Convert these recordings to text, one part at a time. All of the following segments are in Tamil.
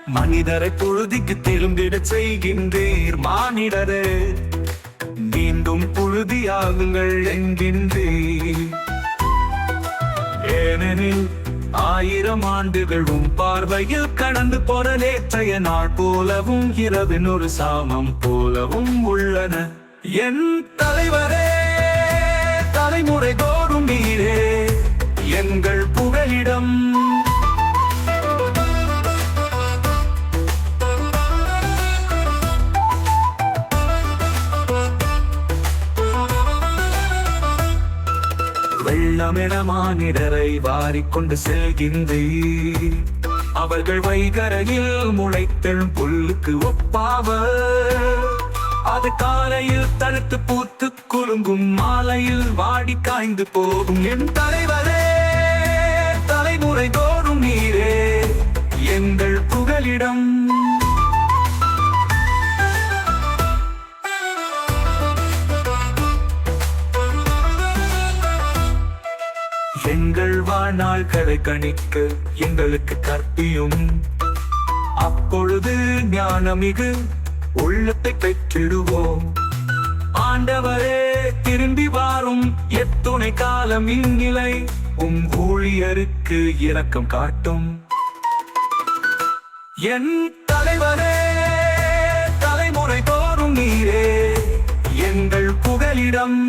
மனிதரை புழுதிக்கு திரும்பிடச் செய்கின்றீர் மானிடரே, மீண்டும் புழுதியாகுங்கள் என்கின்றீர். ஏனெனில் 1000 ஆண்டுகளும் பார்வையில் கடந்து போன நேற்றைய நாள் போலவும் இரவின் ஒரு சாமம் போலவும் உள்ளன. என் தலைவரே, தலைமுறை தோறும் நீரே எங்கள் புகலிடம். வெள்ளமென மானிடரை வாரிக்கொண்டு செல்கின்றீர். அவர்கள் வைகரையில் முளைத்தெழும் புல்லுக்கு ஒப்பாவர். அது காலையில் தடுத்து பூத்து குலுங்கும், மாலையில் வாடி காய்ந்து போகும். என் தலைவரே, தலைமுறை தோறும் நீரே எங்கள் புகலிடம். எங்கள் வாழ்நாள்களை கணிக்க எங்களுக்கு கற்பியும். அப்பொழுது ஞானமிகு உள்ளத்தை பெற்றிடுவோம். ஆண்டவரே, திரும்பி வாரும். எத்துணை காலம் இந்நிலை, ஊழியருக்கு இரக்கம் காட்டும். என் தலைவரே, தலைமுறை தோறும் நீரே எங்கள் புகலிடம்.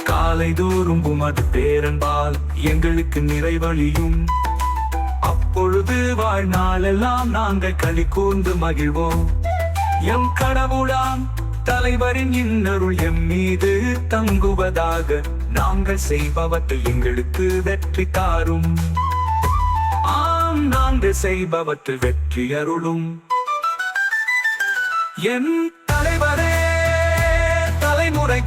காலை தோறும் உமது பேரன்பால் எங்களுக்கு நிறைவழியும். அப்பொழுது வாழ்நாளெல்லாம் நாங்கள் களி கூர்ந்து மகிழ்வோம். எம் கடவுளாம் தலைவரின் இன்னருள் எம் மீது தங்குவதாக. நாங்கள் செய்பவற்றில் எங்களுக்கு வெற்றி தாரும். ஆம், நாங்கள் செய்பவற்றில் வெற்றி அருளும். என் தலைவரே, தலைமுறை